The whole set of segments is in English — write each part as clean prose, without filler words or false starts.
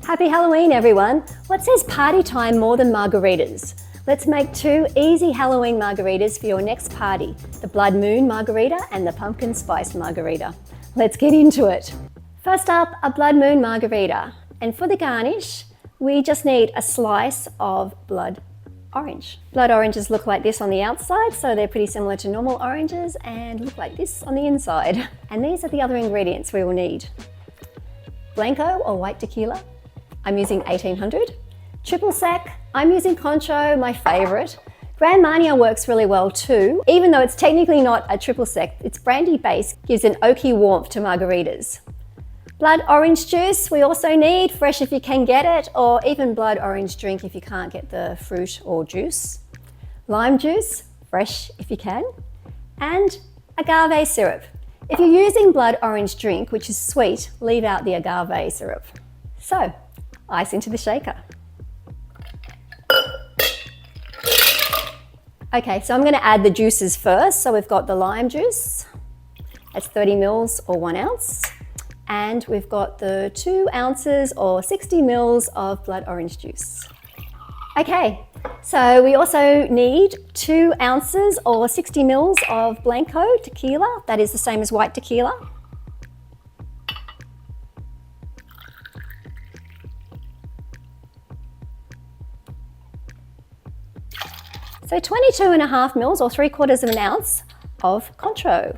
Happy Halloween, everyone! What says party time more than margaritas? Let's make 2 easy Halloween margaritas for your next party, the Blood Moon Margarita and the Pumpkin Spice Margarita. Let's get into it. First up, a Blood Moon Margarita. And for the garnish, we just need a slice of blood orange. Blood oranges look like this on the outside, so they're pretty similar to normal oranges and look like this on the inside. And these are the other ingredients we will need. Blanco or white tequila, I'm using 1800. Triple sec, I'm using Cointreau, my favorite. Grand Marnier works really well too, even though it's technically not a triple sec. Its brandy base gives an oaky warmth to margaritas. Blood orange juice we also need, fresh if you can get it, or even blood orange drink if you can't get the fruit or juice. Lime juice, fresh if you can. And agave syrup. If you're using blood orange drink, which is sweet, leave out the agave syrup. So, ice into the shaker. Okay, so I'm going to add the juices first. So we've got the lime juice, that's 30 mils or 1 ounce. And we've got the 2 ounces or 60 mils of blood orange juice. Okay, so we also need 2 ounces or 60 mils of blanco tequila. That is the same as white tequila. So 22.5 mils or 3/4 of an ounce of Cointreau.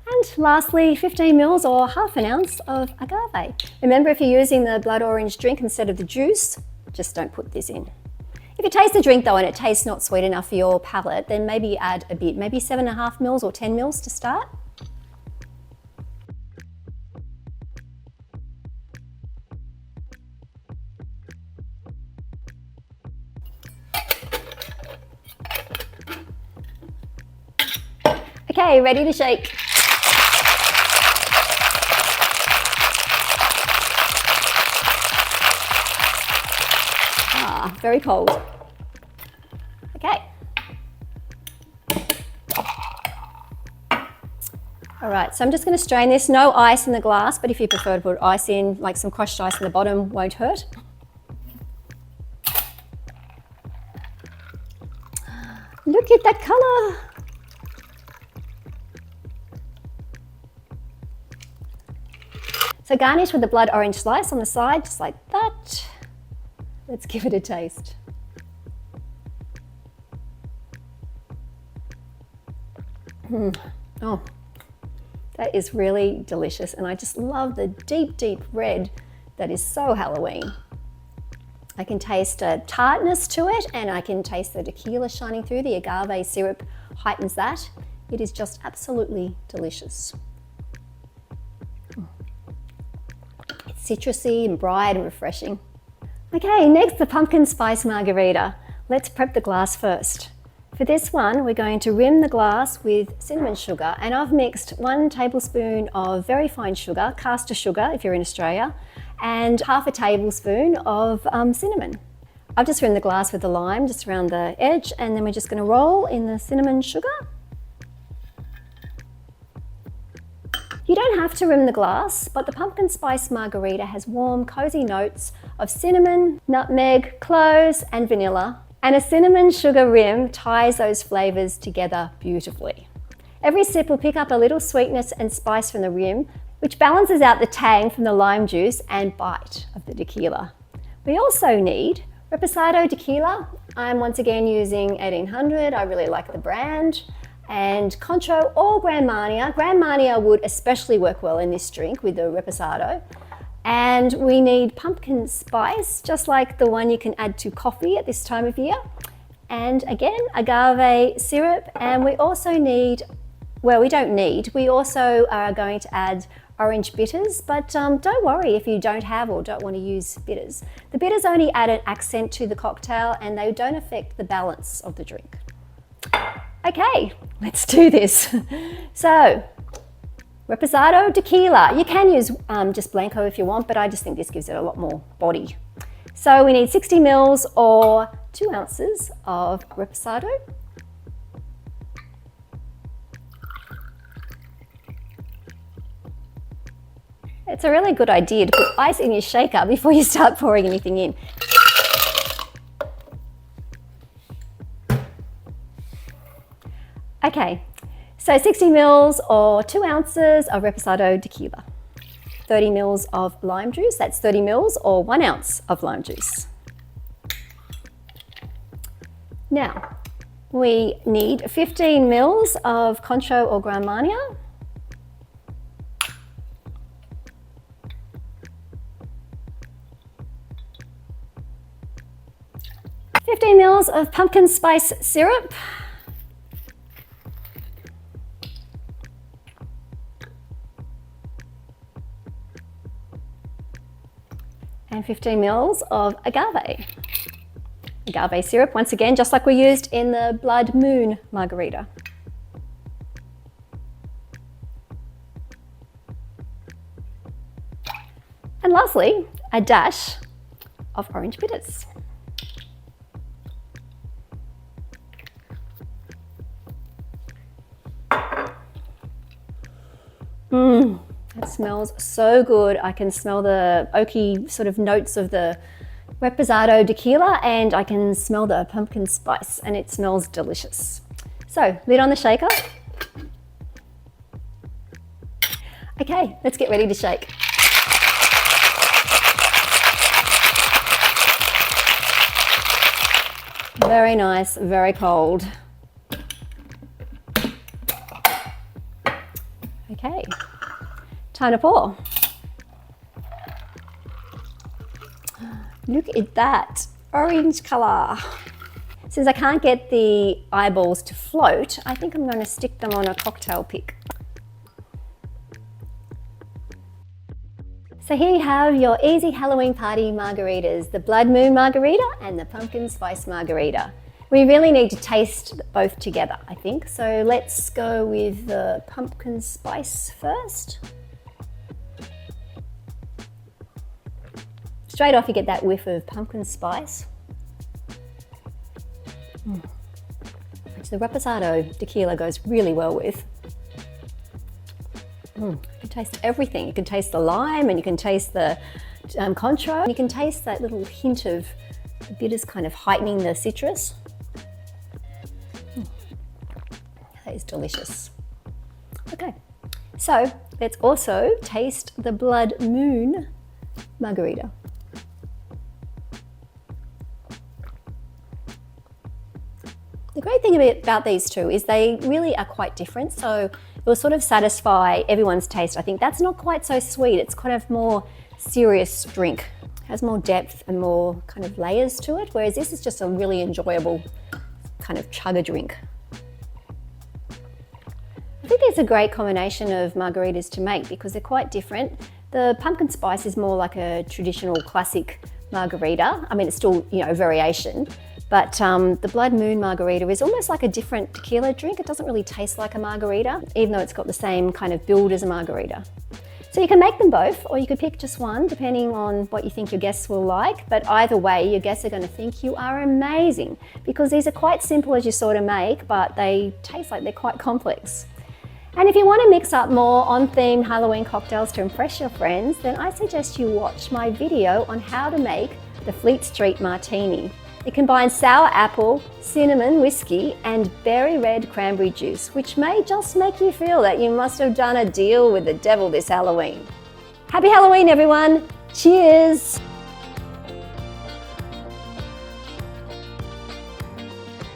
And lastly, 15 mils or half an ounce of agave. Remember, if you're using the blood orange drink instead of the juice, just don't put this in. If you taste the drink though and it tastes not sweet enough for your palate, then maybe add a bit, maybe 7.5 mils or 10 mils to start. Okay, ready to shake. Ah, very cold. Okay. All right, so I'm just going to strain this. No ice in the glass, but if you prefer to put ice in, like some crushed ice in the bottom, won't hurt. Look at that colour. So garnish with the blood orange slice on the side, just like that. Let's give it a taste. Oh, that is really delicious. And I just love the deep, deep red that is so Halloween. I can taste a tartness to it, and I can taste the tequila shining through. The agave syrup heightens that. It is just absolutely delicious. Citrusy and bright and refreshing. Okay, next the pumpkin spice margarita. Let's prep the glass first. For this one, we're going to rim the glass with cinnamon sugar, and I've mixed 1 tablespoon of very fine sugar, caster sugar if you're in Australia, and half a tablespoon of cinnamon. I've just rimmed the glass with the lime just around the edge, and then we're just going to roll in the cinnamon sugar. You don't have to rim the glass, but the pumpkin spice margarita has warm, cozy notes of cinnamon, nutmeg, cloves, and vanilla. And a cinnamon sugar rim ties those flavors together beautifully. Every sip will pick up a little sweetness and spice from the rim, which balances out the tang from the lime juice and bite of the tequila. We also need Reposado tequila. I'm once again using 1800. I really like the brand. And Cointreau or Grand Marnier. Grand Marnier would especially work well in this drink with the Reposado. And we need pumpkin spice, just like the one you can add to coffee at this time of year. And again, agave syrup. And we also need, well, we also are going to add orange bitters, but don't worry if you don't have or don't want to use bitters. The bitters only add an accent to the cocktail and they don't affect the balance of the drink. Okay, let's do this. So, Reposado tequila. You can use just blanco if you want, but I just think this gives it a lot more body. So we need 60 mils or 2 ounces of Reposado. It's a really good idea to put ice in your shaker before you start pouring anything in. Okay, so 60 mils or 2 ounces of Reposado tequila. 30 mils of lime juice, that's 30 mils or 1 ounce of lime juice. Now, we need 15 mils of Cointreau or Grand Marnier. $15 mils of pumpkin spice syrup. And 15 mils of agave. Agave syrup, once again, just like we used in the Blood Moon Margarita. And lastly, a dash of orange bitters. That smells so good. I can smell the oaky sort of notes of the Reposado tequila, and I can smell the pumpkin spice, and it smells delicious. So, lid on the shaker. Okay, let's get ready to shake. Very nice, very cold. Okay, time to pour. Look at that orange colour. Since I can't get the eyeballs to float, I think I'm going to stick them on a cocktail pick. So here you have your easy Halloween party margaritas, the Blood Moon Margarita and the Pumpkin Spice Margarita. We really need to taste both together, I think. So let's go with the pumpkin spice first. Straight off you get that whiff of pumpkin spice, which the Reposado tequila goes really well with. You can taste everything. You can taste the lime, and you can taste the Cointreau. You can taste that little hint of bitters kind of heightening the citrus. That is delicious. Okay, so let's also taste the Blood Moon Margarita. The great thing about these two is they really are quite different, so it will sort of satisfy everyone's taste. I think that's not quite so sweet. It's kind of more serious drink. It has more depth and more kind of layers to it, whereas this is just a really enjoyable kind of chugger drink. I think it's a great combination of margaritas to make because they're quite different. The pumpkin spice is more like a traditional classic margarita. I mean, it's still, you know, variation. But the Blood Moon Margarita is almost like a different tequila drink. It doesn't really taste like a margarita, even though it's got the same kind of build as a margarita. So you can make them both, or you could pick just one, depending on what you think your guests will like. But either way, your guests are going to think you are amazing because these are quite simple as you sort of make, but they taste like they're quite complex. And if you want to mix up more on-theme Halloween cocktails to impress your friends, then I suggest you watch my video on how to make the Fleet Street Martini. It combines sour apple, cinnamon whiskey, and berry red cranberry juice, which may just make you feel that you must have done a deal with the devil this Halloween. Happy Halloween, everyone! Cheers!